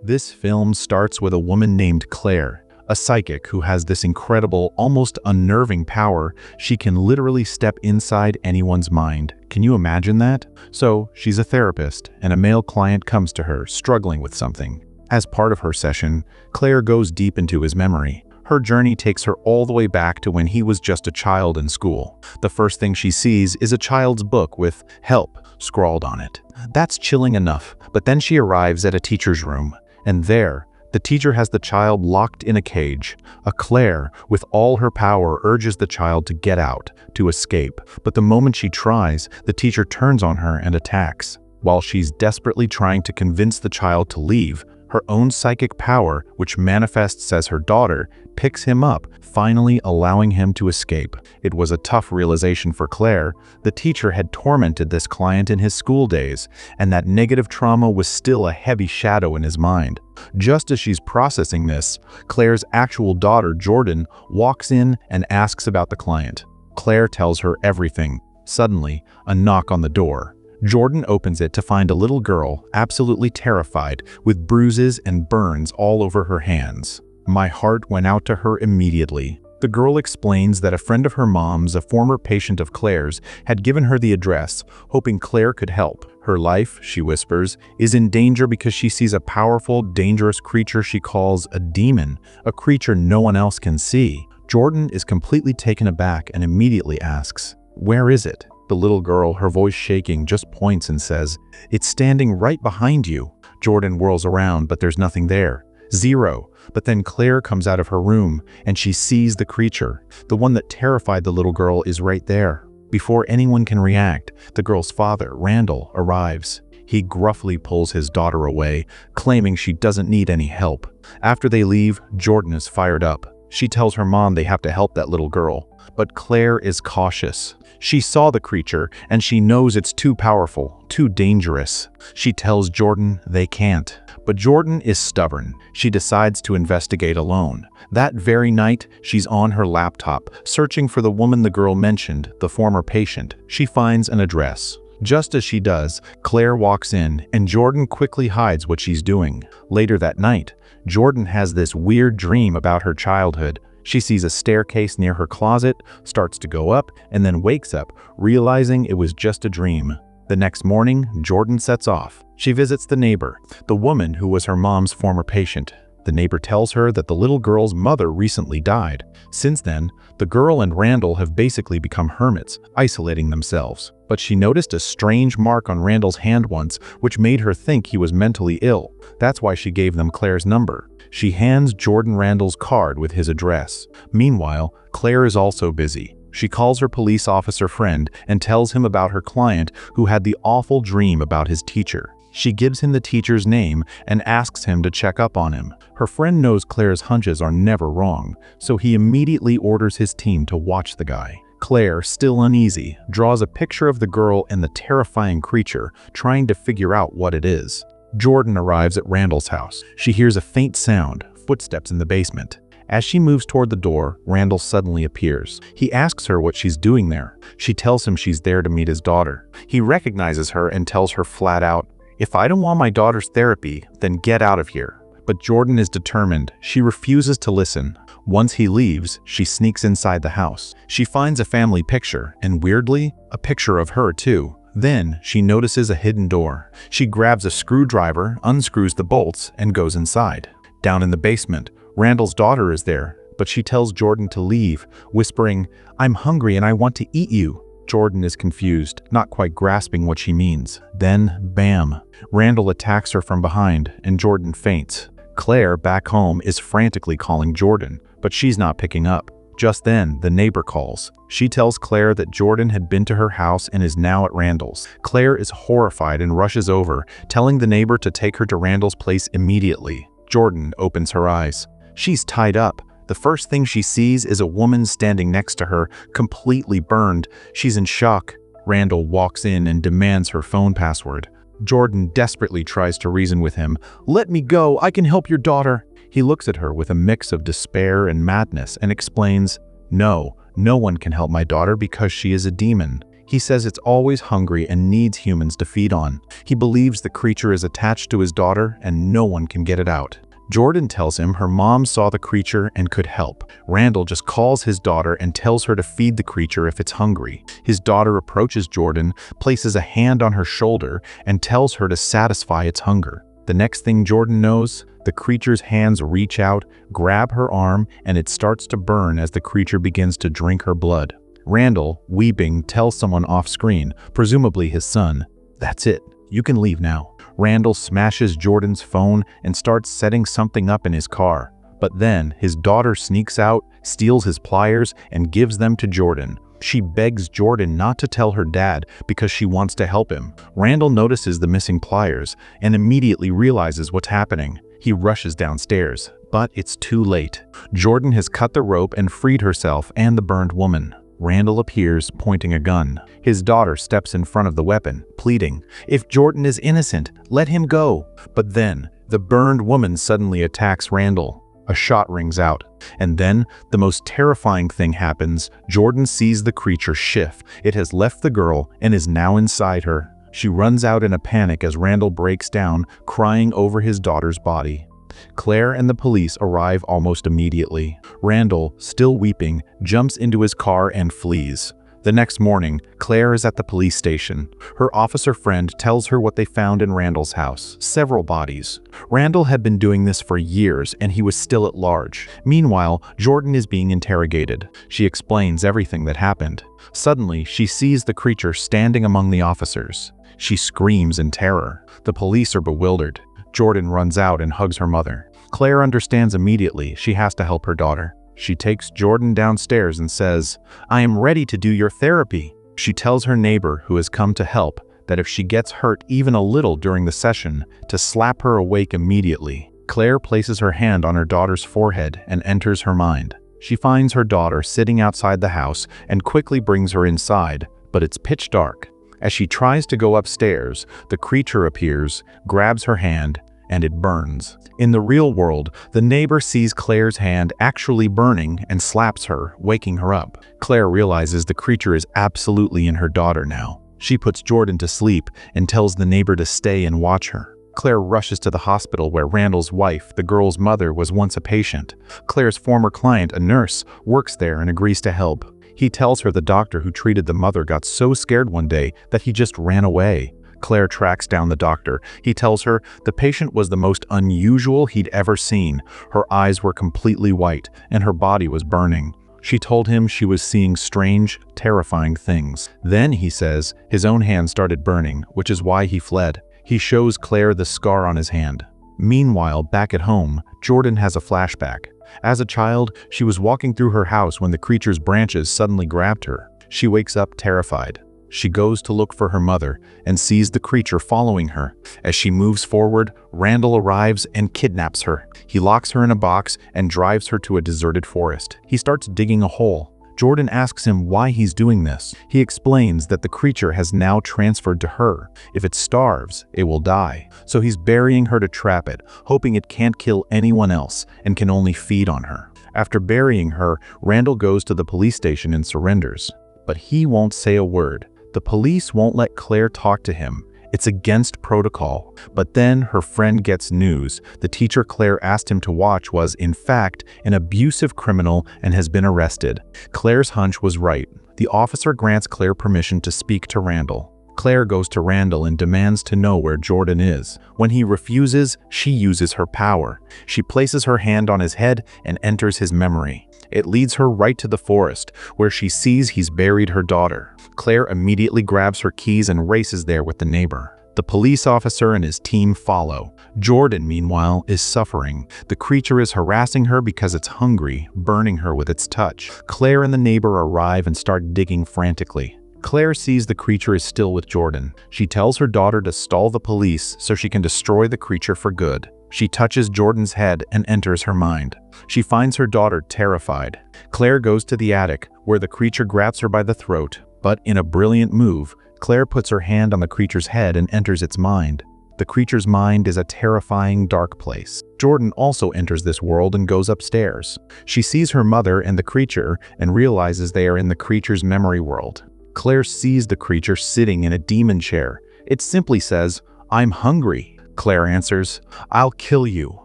This film starts with a woman named Claire, a psychic who has this incredible, almost unnerving power. She can literally step inside anyone's mind. Can you imagine that? So, she's a therapist, and a male client comes to her, struggling with something. As part of her session, Claire goes deep into his memory. Her journey takes her all the way back to when he was just a child in school. The first thing she sees is a child's book with "Help" scrawled on it. That's chilling enough, but then she arrives at a teacher's room, and there, the teacher has the child locked in a cage. Claire, with all her power, urges the child to get out, to escape. But the moment she tries, the teacher turns on her and attacks. While she's desperately trying to convince the child to leave, her own psychic power, which manifests as her daughter, picks him up, finally allowing him to escape. It was a tough realization for Claire. The teacher had tormented this client in his school days, and that negative trauma was still a heavy shadow in his mind. Just as she's processing this, Claire's actual daughter, Jordan, walks in and asks about the client. Claire tells her everything. Suddenly, a knock on the door. Jordan opens it to find a little girl, absolutely terrified, with bruises and burns all over her hands. My heart went out to her immediately. The girl explains that a friend of her mom's, a former patient of Claire's, had given her the address, hoping Claire could help. Her life, she whispers, is in danger because she sees a powerful, dangerous creature she calls a demon, a creature no one else can see. Jordan is completely taken aback and immediately asks, "Where is it?" The little girl, her voice shaking, just points and says, "It's standing right behind you." Jordan whirls around, but there's nothing there. Zero. But then Claire comes out of her room, and she sees the creature. The one that terrified the little girl is right there. Before anyone can react, the girl's father, Randall, arrives. He gruffly pulls his daughter away, claiming she doesn't need any help. After they leave, Jordan is fired up. She tells her mom they have to help that little girl. But Claire is cautious. She saw the creature, and she knows it's too powerful, too dangerous. She tells Jordan they can't. But Jordan is stubborn. She decides to investigate alone. That very night, she's on her laptop, searching for the woman the girl mentioned, the former patient. She finds an address. Just as she does, Claire walks in, and Jordan quickly hides what she's doing. Later that night, Jordan has this weird dream about her childhood. She sees a staircase near her closet, starts to go up, and then wakes up, realizing it was just a dream. The next morning, Jordan sets off. She visits the neighbor, the woman who was her mom's former patient. The neighbor tells her that the little girl's mother recently died. Since then, the girl and Randall have basically become hermits, isolating themselves. But she noticed a strange mark on Randall's hand once, which made her think he was mentally ill. That's why she gave them Claire's number. She hands Jordan Randall's card with his address. Meanwhile, Claire is also busy. She calls her police officer friend and tells him about her client who had the awful dream about his teacher. She gives him the teacher's name and asks him to check up on him. Her friend knows Claire's hunches are never wrong, so he immediately orders his team to watch the guy. Claire, still uneasy, draws a picture of the girl and the terrifying creature, trying to figure out what it is. Jordan arrives at Randall's house. She hears a faint sound, footsteps in the basement. As she moves toward the door, Randall suddenly appears. He asks her what she's doing there. She tells him she's there to meet his daughter. He recognizes her and tells her flat out, "If I don't want my daughter's therapy, then get out of here." But Jordan is determined. She refuses to listen. Once he leaves, she sneaks inside the house. She finds a family picture, and weirdly, a picture of her too. Then, she notices a hidden door. She grabs a screwdriver, unscrews the bolts, and goes inside. Down in the basement, Randall's daughter is there, but she tells Jordan to leave, whispering, "I'm hungry and I want to eat you." Jordan is confused, not quite grasping what she means. Then, bam! Randall attacks her from behind, and Jordan faints. Claire, back home, is frantically calling Jordan, but she's not picking up. Just then, the neighbor calls. She tells Claire that Jordan had been to her house and is now at Randall's. Claire is horrified and rushes over, telling the neighbor to take her to Randall's place immediately. Jordan opens her eyes. She's tied up. The first thing she sees is a woman standing next to her, completely burned. She's in shock. Randall walks in and demands her phone password. Jordan desperately tries to reason with him. "Let me go, I can help your daughter." He looks at her with a mix of despair and madness and explains, No one can help my daughter because she is a demon." He says it's always hungry and needs humans to feed on. He believes the creature is attached to his daughter and no one can get it out. Jordan tells him her mom saw the creature and could help. Randall just calls his daughter and tells her to feed the creature if it's hungry. His daughter approaches Jordan, places a hand on her shoulder, and tells her to satisfy its hunger. The next thing Jordan knows, the creature's hands reach out, grab her arm, and it starts to burn as the creature begins to drink her blood. Randall, weeping, tells someone off-screen, presumably his son, "That's it, you can leave now." Randall smashes Jordan's phone and starts setting something up in his car. But then, his daughter sneaks out, steals his pliers, and gives them to Jordan. She begs Jordan not to tell her dad because she wants to help him. Randall notices the missing pliers and immediately realizes what's happening. He rushes downstairs, but it's too late. Jordan has cut the rope and freed herself and the burned woman. Randall appears, pointing a gun. His daughter steps in front of the weapon, pleading, "If Jordan is innocent, let him go." But then, the burned woman suddenly attacks Randall. A shot rings out. And then, the most terrifying thing happens. Jordan sees the creature shift. It has left the girl and is now inside her. She runs out in a panic as Randall breaks down, crying over his daughter's body. Claire and the police arrive almost immediately. Randall, still weeping, jumps into his car and flees. The next morning, Claire is at the police station. Her officer friend tells her what they found in Randall's house, several bodies. Randall had been doing this for years and he was still at large. Meanwhile, Jordan is being interrogated. She explains everything that happened. Suddenly, she sees the creature standing among the officers. She screams in terror. The police are bewildered. Jordan runs out and hugs her mother. Claire understands immediately she has to help her daughter. She takes Jordan downstairs and says, "I am ready to do your therapy." She tells her neighbor, who has come to help, that if she gets hurt even a little during the session, to slap her awake immediately. Claire places her hand on her daughter's forehead and enters her mind. She finds her daughter sitting outside the house and quickly brings her inside, but it's pitch dark. As she tries to go upstairs, the creature appears, grabs her hand, and it burns. In the real world, the neighbor sees Claire's hand actually burning and slaps her, waking her up. Claire realizes the creature is absolutely in her daughter now. She puts Jordan to sleep and tells the neighbor to stay and watch her. Claire rushes to the hospital where Randall's wife, the girl's mother, was once a patient. Claire's former client, a nurse, works there and agrees to help. He tells her the doctor who treated the mother got so scared one day that he just ran away. Claire tracks down the doctor. He tells her the patient was the most unusual he'd ever seen. Her eyes were completely white, and her body was burning. She told him she was seeing strange, terrifying things. Then, he says, his own hand started burning, which is why he fled. He shows Claire the scar on his hand. Meanwhile, back at home, Jordan has a flashback. As a child, she was walking through her house when the creature's branches suddenly grabbed her. She wakes up terrified. She goes to look for her mother and sees the creature following her. As she moves forward, Randall arrives and kidnaps her. He locks her in a box and drives her to a deserted forest. He starts digging a hole. Jordan asks him why he's doing this. He explains that the creature has now transferred to her. If it starves, it will die. So he's burying her to trap it, hoping it can't kill anyone else and can only feed on her. After burying her, Randall goes to the police station and surrenders. But he won't say a word. The police won't let Claire talk to him. It's against protocol. But then her friend gets news. The teacher Claire asked him to watch was, in fact, an abusive criminal and has been arrested. Claire's hunch was right. The officer grants Claire permission to speak to Randall. Claire goes to Randall and demands to know where Jordan is. When he refuses, she uses her power. She places her hand on his head and enters his memory. It leads her right to the forest, where she sees he's buried her daughter. Claire immediately grabs her keys and races there with the neighbor. The police officer and his team follow. Jordan, meanwhile, is suffering. The creature is harassing her because it's hungry, burning her with its touch. Claire and the neighbor arrive and start digging frantically. Claire sees the creature is still with Jordan. She tells her daughter to stall the police so she can destroy the creature for good. She touches Jordan's head and enters her mind. She finds her daughter terrified. Claire goes to the attic, where the creature grabs her by the throat. But in a brilliant move, Claire puts her hand on the creature's head and enters its mind. The creature's mind is a terrifying, dark place. Jordan also enters this world and goes upstairs. She sees her mother and the creature and realizes they are in the creature's memory world. Claire sees the creature sitting in a demon chair. It simply says, "I'm hungry." Claire answers, "I'll kill you."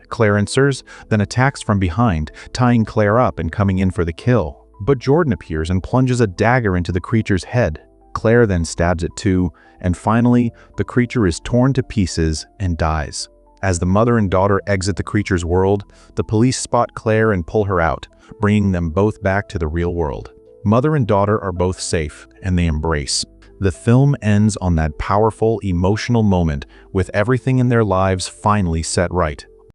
Claire answers, then attacks from behind, tying Claire up and coming in for the kill. But Jordan appears and plunges a dagger into the creature's head. Claire then stabs it too, and finally, the creature is torn to pieces and dies. As the mother and daughter exit the creature's world, the police spot Claire and pull her out, bringing them both back to the real world. Mother and daughter are both safe, and they embrace. The film ends on that powerful, emotional moment, with everything in their lives finally set right.